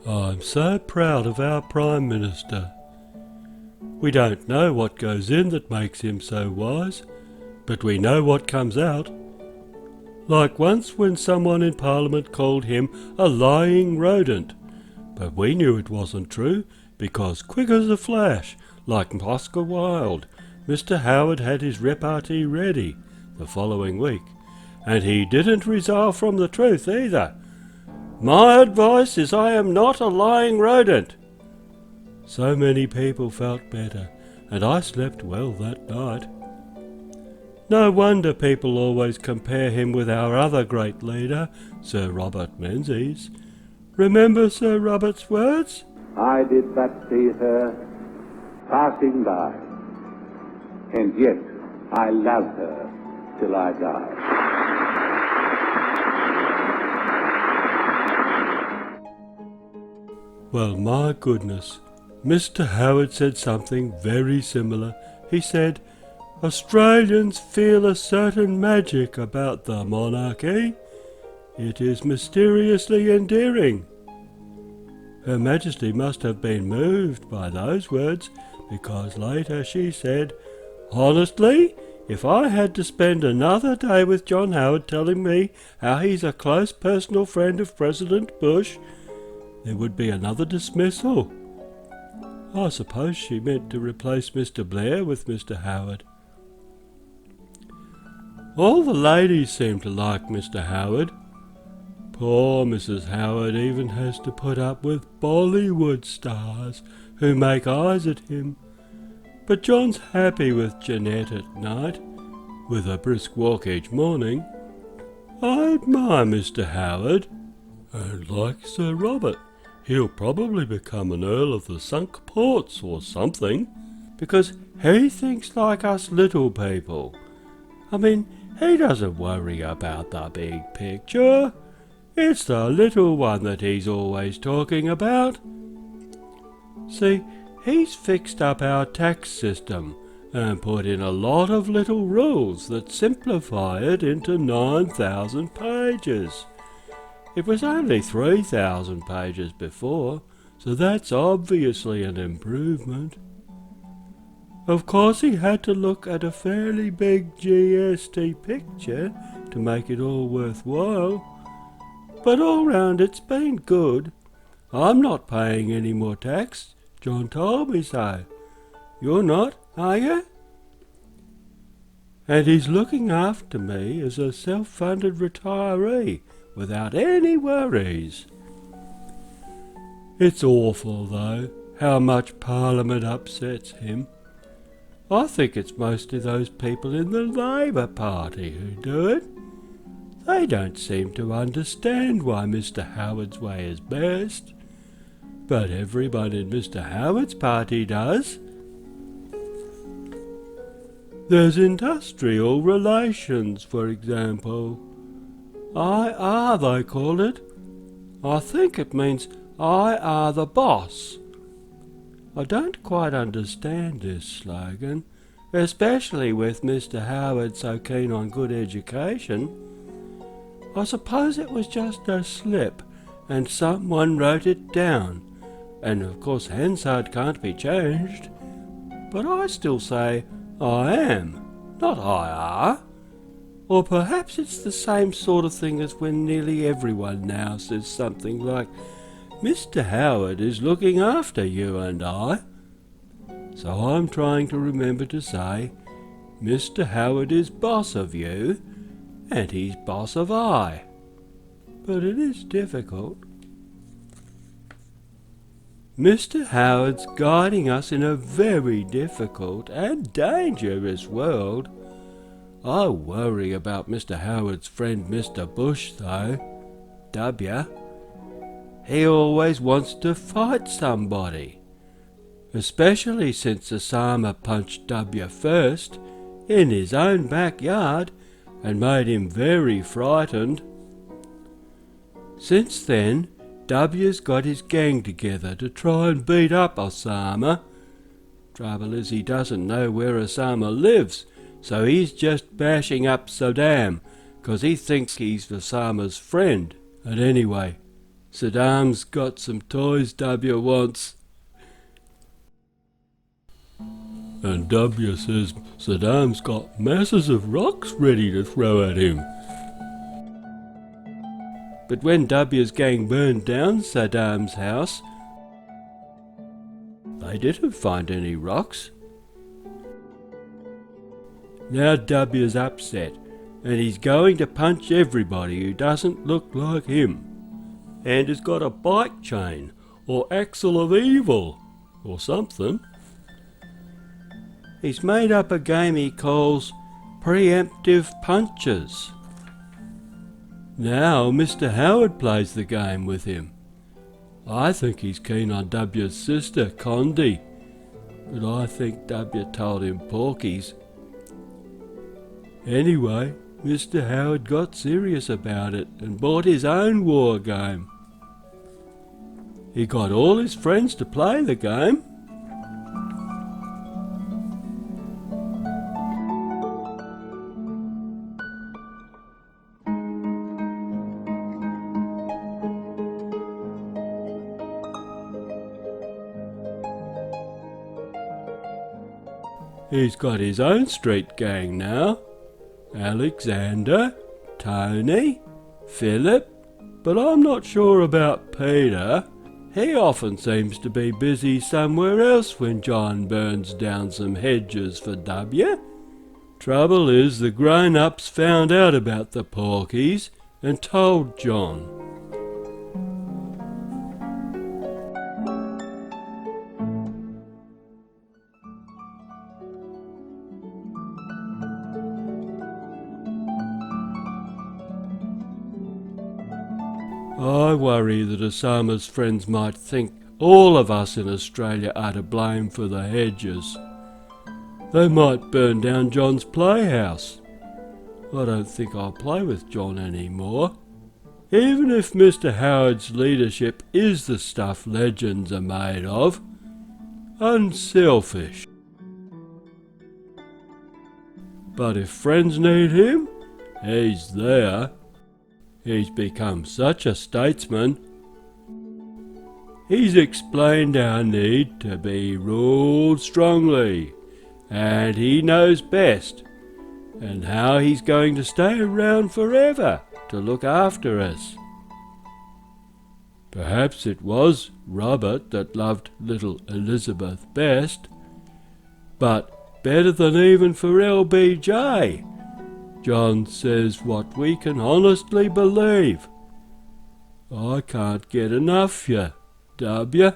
I'm so proud of our Prime Minister. We don't know what goes in that makes him so wise, but we know what comes out. Like once when someone in Parliament called him a lying rodent, but we knew it wasn't true because quick as a flash, like Oscar Wilde, Mr. Howard had his repartee ready the following week, and he didn't resile from the truth either. My advice is I am not a lying rodent. So many people felt better, and I slept well that night. No wonder people always compare him with our other great leader, Sir Robert Menzies. Remember Sir Robert's words? I did but see her passing by, and yet I love her till I die. Well, my goodness, Mr. Howard said something very similar. He said, Australians feel a certain magic about the monarchy. It is mysteriously endearing. Her Majesty must have been moved by those words, because later she said, honestly, if I had to spend another day with John Howard telling me how he's a close personal friend of President Bush, there would be another dismissal. I suppose she meant to replace Mr. Blair with Mr. Howard. All the ladies seem to like Mr. Howard. Poor Mrs. Howard even has to put up with Bollywood stars who make eyes at him. But John's happy with Jeanette at night, with a brisk walk each morning. I admire Mr. Howard, and like Sir Robert, he'll probably become an Earl of the Sunk Ports or something, because he thinks like us little people. I mean, he doesn't worry about the big picture. It's the little one that he's always talking about. See, he's fixed up our tax system and put in a lot of little rules that simplify it into 9,000 pages. It was only 3,000 pages before, so that's obviously an improvement. Of course he had to look at a fairly big GST picture to make it all worthwhile, but all round it's been good. I'm not paying any more tax, John told me so. You're not, are you? And he's looking after me as a self-funded retiree, without any worries. It's awful, though, how much Parliament upsets him. I think it's mostly those people in the Labour Party who do it. They don't seem to understand why Mr. Howard's way is best. But everyone in Mr. Howard's party does. There's industrial relations, for example. IR they call it. I think it means I are the boss. I don't quite understand this slogan, especially with Mr. Howard so keen on good education. I suppose it was just a slip and someone wrote it down, and of course Hansard can't be changed, but I still say I am, not I are. Or perhaps it's the same sort of thing as when nearly everyone now says something like, Mr. Howard is looking after you and I. So I'm trying to remember to say, Mr. Howard is boss of you, and he's boss of I. But it is difficult. Mr. Howard's guiding us in a very difficult and dangerous world. I worry about Mr. Howard's friend Mr. Bush, though. W. He always wants to fight somebody. Especially since Osama punched W first, in his own backyard, and made him very frightened. Since then, W's got his gang together to try and beat up Osama. Trouble is he doesn't know where Osama lives, so he's just bashing up Saddam, 'cause he thinks he's Osama's friend. And anyway, Saddam's got some toys W wants. And W says Saddam's got masses of rocks ready to throw at him. But when W's gang burned down Saddam's house, they didn't find any rocks. Now W's upset, and he's going to punch everybody who doesn't look like him, and has got a bike chain, or axle of evil, or something. He's made up a game he calls Preemptive Punches. Now Mr. Howard plays the game with him. I think he's keen on W's sister, Condi, but I think W told him porkies. Anyway, Mr. Howard got serious about it and bought his own war game. He got all his friends to play the game. He's got his own street gang now. Alexander, Tony, Philip, but I'm not sure about Peter. He often seems to be busy somewhere else when John burns down some hedges for W. Trouble is, the grown-ups found out about the porkies and told John. I worry that Osama's friends might think all of us in Australia are to blame for the hedges. They might burn down John's playhouse. I don't think I'll play with John anymore, even if Mr. Howard's leadership is the stuff legends are made of. Unselfish. But if friends need him, he's there. He's become such a statesman. He's explained our need to be ruled strongly, and he knows best, and how he's going to stay around forever to look after us. Perhaps it was Robert that loved little Elizabeth best, but better than even for LBJ. John says what we can honestly believe. I can't get enough, ya, W.